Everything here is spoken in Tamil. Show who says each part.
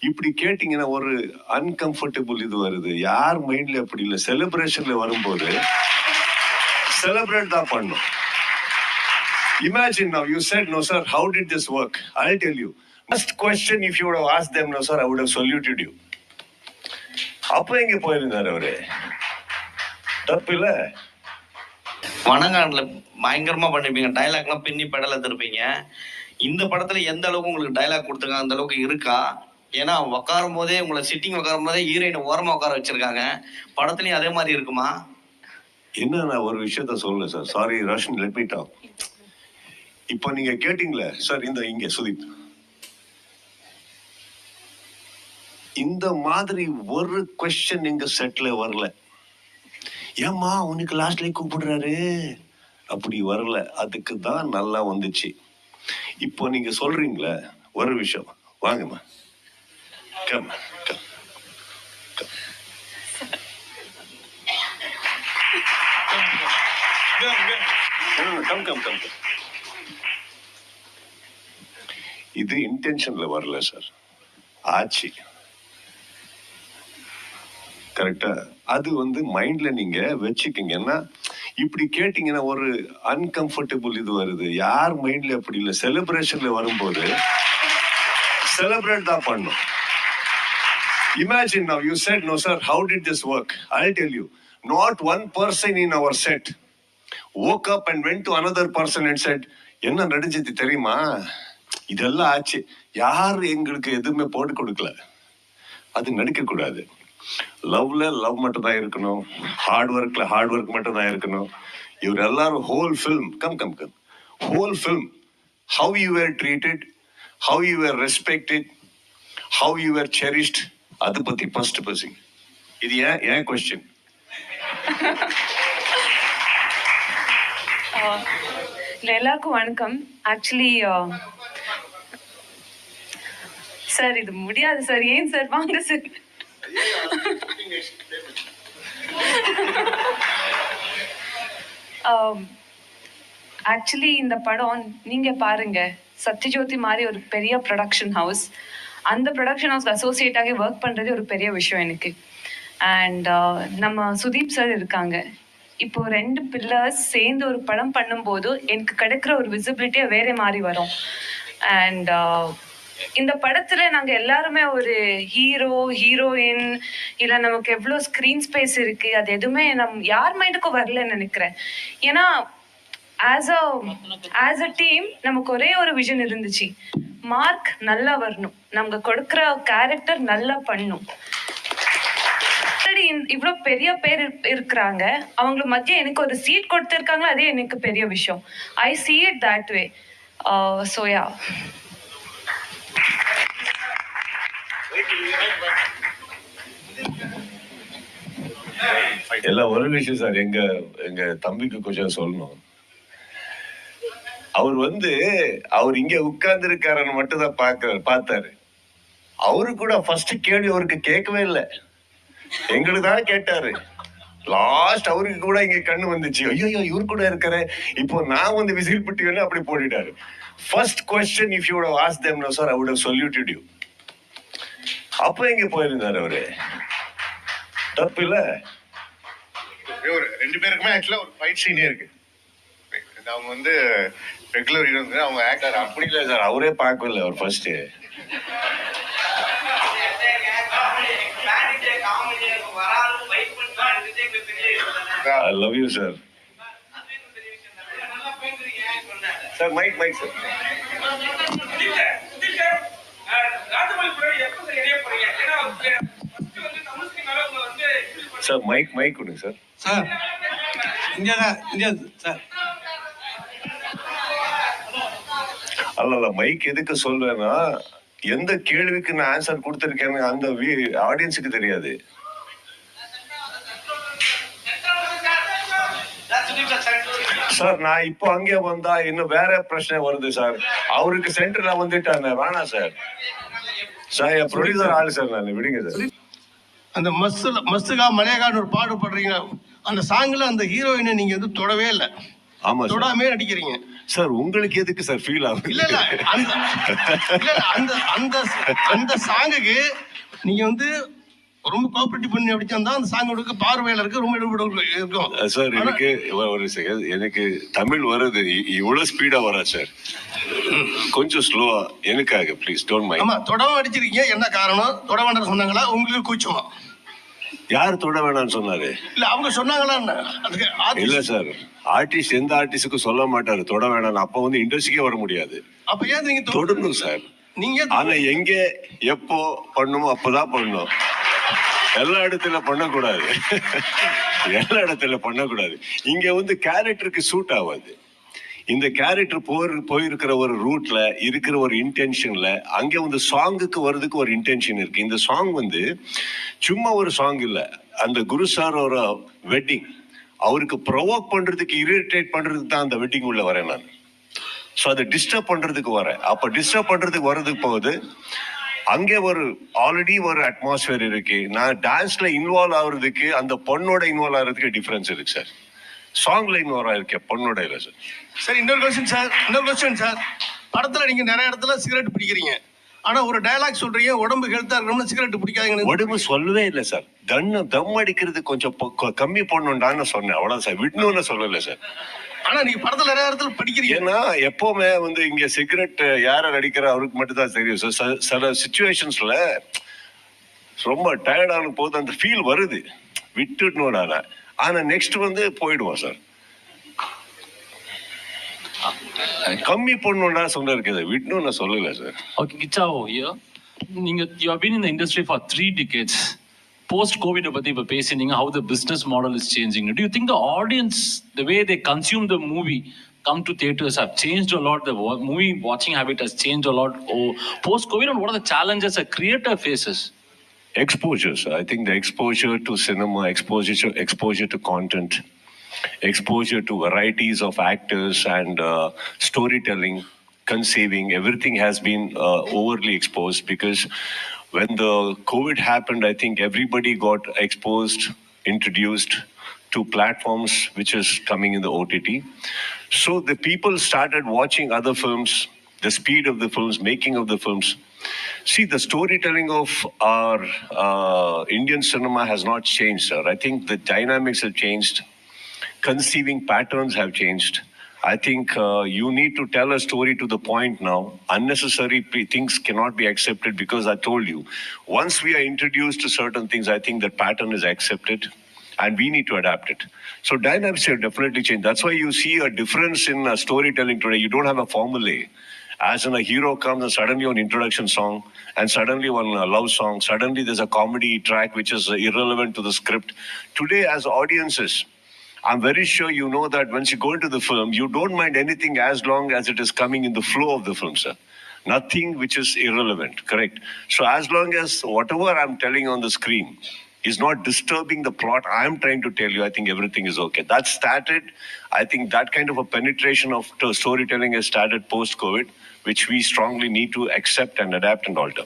Speaker 1: இப்படி கேட்டீங்கன்னா ஒரு அன்கம்ஃபர்டபுள் இது வருது. யார் மைண்ட்ல அப்படி இல்லை. செலிப்ரேஷன்ல வரும்போது செலிப்ரேட் தான் பண்ணும். Imagine now you said no sir, how did this work? I'll tell you. First question, if you would have asked them no sir, I would have saluted you. அப்ப எங்க போயிருந்தாரு அவரு? தப்பில்ல.
Speaker 2: வணங்கான்ல பயங்கரமா பண்ணிருப்பீங்க. டைலாக்லாம் பின்னி பெடல திருப்பீங்க. இந்த படத்துல எந்த அளவுக்கு உங்களுக்கு டைலாக் கொடுத்துருக்காங்க அந்த அளவுக்கு இருக்கா? ஏன்னா உட்காரும் போதே உங்களை சிட்டிங் உட்காரும் போதே ஹீரோயினை ஓரமா உட்கார வச்சிருக்காங்க. படத்துலயும் அதே மாதிரி இருக்குமா?
Speaker 1: என்ன நான் ஒரு விஷயத்த சொல்லல sir. Sorry Roshan, let me talk. இப்போ நீங்க கேட்டீங்களே சார், இங்க சுதீப், இந்த மாதிரி ஒரு கொஸ்டின் எங்க செட்ல வரல. ஏமா உனக்கு லாஸ்ட்ல கூப்பிடுறாரு அப்படி வரல. அதுக்கு தான் நல்லா வந்துச்சு. இப்போ நீங்க சொல்றீங்களே ஒரு விஷயம், வாங்கம்மா come come come come come. இது இன்டென்ஷன்ல வரல சார், ஆச்சு. கரெக்டா? அது மைண்ட்ல நீங்க வச்சுக்கீங்கன்னா, இப்படி கேட்டீங்கன்னா ஒரு அன்கம்ஃபர்டபுள் இது வருது. யார் மைண்ட்ல அப்படி இல்லை. செலிப்ரேஷன்ல வரும்போது செலிப்ரேட் தான் பண்ணும். Imagine now you said no sir, how did this work? I'll tell you. Not one person in our set woke up and went to another person and said, என்ன நடிச்சது தெரியுமா? இதெல்லாம் ஆச்சு. யார் எங்களுக்கு எதுவுமே போட்டு கொடுக்கல. அது நடிக்க கூடாது. லவ்ல லவ் மட்டும் தான் இருக்கணும். ஹார்ட் ஒர்க் மட்டும் தான் இருக்கணும். இவர் எல்லாரும் whole film whole film how you were treated, how you were respected, how you were cherished, அதை பத்தி ஃபர்ஸ்ட் பேசுங்க. இது ஏன் கொஸ்டின்?
Speaker 3: எல்லாருக்கும் வணக்கம். ஆக்சுவலி சார் இது முடியாது சார். ஏன் சார்? வாங்க சார். ஆக்சுவலி இந்த படம் நீங்க பாருங்க, சத்யஜோதி மாதிரி ஒரு பெரிய ப்ரொடக்ஷன் ஹவுஸ், அந்த ப்ரொடக்ஷன் ஹவுஸ் அசோசியேட் ஆகி ஒர்க் பண்றது ஒரு பெரிய விஷயம் எனக்கு. அண்ட் நம்ம சுதீப் சார் இருக்காங்க. இப்போ 2 பில்லர்ஸ் சேர்ந்து ஒரு படம் பண்ணும்போது எனக்கு கிடைக்கிற ஒரு விசிபிலிட்டியே வேற மாதிரி வரும். அண்ட் இந்த படத்துல நாங்க எல்லாருமே ஒரு ஹீரோயின் இல்ல நமக்கு எவ்வளவு ஸ்கிரீன் ஸ்பேஸ் இருக்கு, அது எதுவுமே யார் மைண்டுக்கும் வரலன்னு நினைக்கிறேன். ஏன்னா ஆஸ் அ டீம் நமக்கு ஒரே ஒரு விஷன் இருந்துச்சு, மார்க் நல்லா வரணும், நமக்கு கொடுக்குற கேரக்டர் நல்லா பண்ணும். இவ்வளவு பெரிய பேர் இருக்கிறாங்க, அவங்களுக்கு மத்திய எனக்கு ஒரு சீட் கொடுத்திருக்காங்களா, அதே எனக்கு பெரிய விஷயம். ஐ see it that way. So yeah.
Speaker 1: எல்லாம் ஒரு விஷயம் சார். எங்க தம்பிக்கு கொஞ்சம் சொல்லணும். அவர் இங்க உட்கார்ந்து இருக்காருன்னு மட்டும் தான் பார்த்தாரு. அவரு கூட ஃபர்ஸ்ட் கேள்வி அவருக்கு கேட்கவே இல்லை, எங்களுக்கு தான் கேட்டாரு. லாஸ்ட் அவருக்கு கூட இங்க கண்ணு வந்துச்சு, ஐயோ இவரு கூட இருக்காரு, இப்போ நான் விசில் பட்டி வேணும் அப்படி போட்டுட்டாரு. First question, if you would have asked them no sir, I would have saluted you. அப்ப எங்க போயிருந்தாரு அவரு? தப்பில்ல.
Speaker 4: ரெண்டு பேருக்குமே ஆக்சுவலா ஒரு ஃபைட் சீனே இருக்கு. அவங்க ரெகுலர் ஹீரோ, அவங்க ஆக்டர்.
Speaker 1: அப்படி இல்லை சார், அவரே பார்க்கல. அவர் first I love you sir. Sir, mic sir. Sir, mic கொடுங்க சார்.
Speaker 5: Sir India sir.
Speaker 1: அல்ல மைக் எதுக்கு சொல்றேன்னா, எந்த கேள்விக்கு நான் ஆன்சர் கொடுத்திருக்கேன்னு அந்த ஆடியன்ஸுக்கு தெரியாது. சார் நான் இப்போ அங்கே வந்தா இன்னும் வேற பிரச்சனை வருது சார். அவருக்கு சென்டர்ல வந்துட்டாங்க, வேணாம் சார். சார் என் ப்ரொடியூசர் ஆளு சார், நான் விடுங்க சார்.
Speaker 5: அந்த மஸ்துகா மலையகான்னு ஒரு பாடு பாடுறீங்க, அந்த சாங்கில் அந்த ஹீரோயினை நீங்கள் தொடவே இல்லை.
Speaker 1: ஆமா சார்.
Speaker 5: தொடாமே நடிக்கிறீங்க.
Speaker 1: சார் உங்களுக்கு எதுக்கு சார் ஃபீல் ஆகுது?
Speaker 5: இல்ல இல்ல அந்த இல்ல இல்ல அந்த அந்த அந்த சாங்குக்கு நீங்க வந்து ரொம்ப கோஆபரேட்டிவ் பண்ணி அடிச்சா அந்த சாங்கோட பார்வையாளருக்கு ரொம்ப ஈடுபாடு இருக்கும்.
Speaker 1: சார் எனக்கு ஒரு செகண்ட், எனக்கு தமிழ் வருது, இவ்வளவு ஸ்பீடா வரா சார்? கொஞ்சம் ஸ்லோவா எனக்காக ப்ளீஸ் டோன்ட் மைண்ட்.
Speaker 5: ஆமா, தொடவ அடிச்சிருக்கீங்க, என்ன காரணம்? தொட வேண்டாம் சொன்னாங்களா, உங்களுக்கு கூச்சமா?
Speaker 1: யார் தொட வேணாம்னு சொன்னாரு?
Speaker 5: இல்ல அவங்க சொன்னாங்களா? அதுக்கு
Speaker 1: இல்ல சார், ஆர்டிஸ்ட் எந்த ஆர்டிஸ்டுக்கும் சொல்ல மாட்டாரு தொட வேணாம். அப்ப வந்து இண்டஸ்ட்ரிக்கே வர முடியாது.
Speaker 5: அப்ப ஏன் நீங்க
Speaker 1: தொடணும் சார்.
Speaker 5: நீங்க
Speaker 1: ஆனா எங்க எப்போ பண்ணுமோ அப்பதான் பண்ணணும். எல்லா இடத்துல பண்ணக்கூடாது. எல்லா இடத்துல பண்ணக்கூடாது. இங்க வந்து கேரக்டருக்கு சூட் ஆகாது. இந்த கேரக்டர் போயிருக்கிற ஒரு ரூட்ல இருக்கிற ஒரு இன்டென்ஷன்ல அங்க வந்து சாங்குக்கு வர்றதுக்கு ஒரு இன்டென்ஷன் இருக்கு. இந்த சாங் வந்து சும்மா ஒரு சாங் இல்ல. அந்த குரு சார் ஒரு வெட்டிங், அவருக்கு ப்ரொவோக் பண்றதுக்கு, இரிட்டேட் பண்றதுக்கு தான் அந்த வெட்டிங் உள்ள வரேன் நான். ஸோ அதை டிஸ்டர்ப் பண்றதுக்கு வரேன். அப்ப டிஸ்டர்ப் பண்றதுக்கு வர்றதுக்கு போகுது, அங்கே ஒரு ஆல்ரெடி ஒரு அட்மாஸ்பியர் இருக்கு. நான் டான்ஸ்ல இன்வால்வ் ஆகுறதுக்கு அந்த பொண்ணோட இன்வால்வ் ஆகுறதுக்கு டிஃபரன்ஸ் இருக்கு சார். சாங்ல இன்வால்வ் ஆயிருக்கேன், பொண்ணோட இல்லை சார்.
Speaker 5: சரி, இன்னொரு கொஸ்டின் சார். படத்துல நீங்க நிறைய இடத்துல சிகரெட் பிடிக்கிறீங்க, ஆனா ஒரு டயலாக் சொல்றீங்க, உடம்பு ஹெல்த்தா இருக்கணும்னு சிகரெட் பிடிக்காதீங்க.
Speaker 1: உடம்பு சொல்லவே இல்லை சார். தம் அடிக்கிறது கொஞ்சம் கம்மி பண்ணணும்டான்னு சொன்னேன், அவ்வளவு சார். விடணும்னு சொல்லல சார்.
Speaker 5: ஆனா நீங்க படத்துல நிறைய இடத்துல படிக்கிறீங்க.
Speaker 1: ஏன்னா எப்பவுமே வந்து இங்க சிகரெட் யார அடிக்கிற அவருக்கு மட்டும் தான் தெரியும் சார். சில சிச்சுவேஷன்ஸ்ல ரொம்ப டயர்டான போது அந்த ஃபீல் வருது, விட்டுடணும். ஆனா நெக்ஸ்ட் வந்து போயிடுவோம் சார். கம்மி பண்ணணும்னா சொல்ல இருக்குது, விடணும்னு சொல்லல sir.
Speaker 6: Okay, Gichao here. You have been in the industry for 3 decades. Post-COVID, how the business model is changing. Do you think the audience, the way they consume the movie, come to theaters, have changed a lot? The movie watching habit has changed a lot post-COVID, and what are the challenges a creator faces?
Speaker 1: Exposure, sir. I think the exposure to cinema, exposure to content, exposure to varieties of actors and storytelling, conceiving, everything has been overly exposed, because when the COVID happened, I think everybody got exposed, introduced to platforms which is coming in the OTT. So the people started watching other films, the speed of the films, making of the films. See, the storytelling of our Indian cinema has not changed, sir. I think the dynamics have changed. Conceiving patterns have changed. I think you need to tell a story to the point now. Unnecessary things cannot be accepted, because I told you, once we are introduced to certain things, I think that pattern is accepted and we need to adapt it. So dynamics have definitely changed. That's why you see a difference in storytelling today. You don't have a formula. As in, a hero comes and suddenly one introduction song, and suddenly one love song, suddenly there's a comedy track which is irrelevant to the script. Today, as audiences, I'm very sure you know that once you go into the film, you don't mind anything as long as it is coming in the flow of the film, sir. Nothing which is irrelevant, correct? So as long as whatever I'm telling on the screen is not disturbing the plot I'm trying to tell you, I think everything is okay. That started, I think that kind of a penetration of storytelling has started post-COVID, which we strongly need to accept and adapt and alter.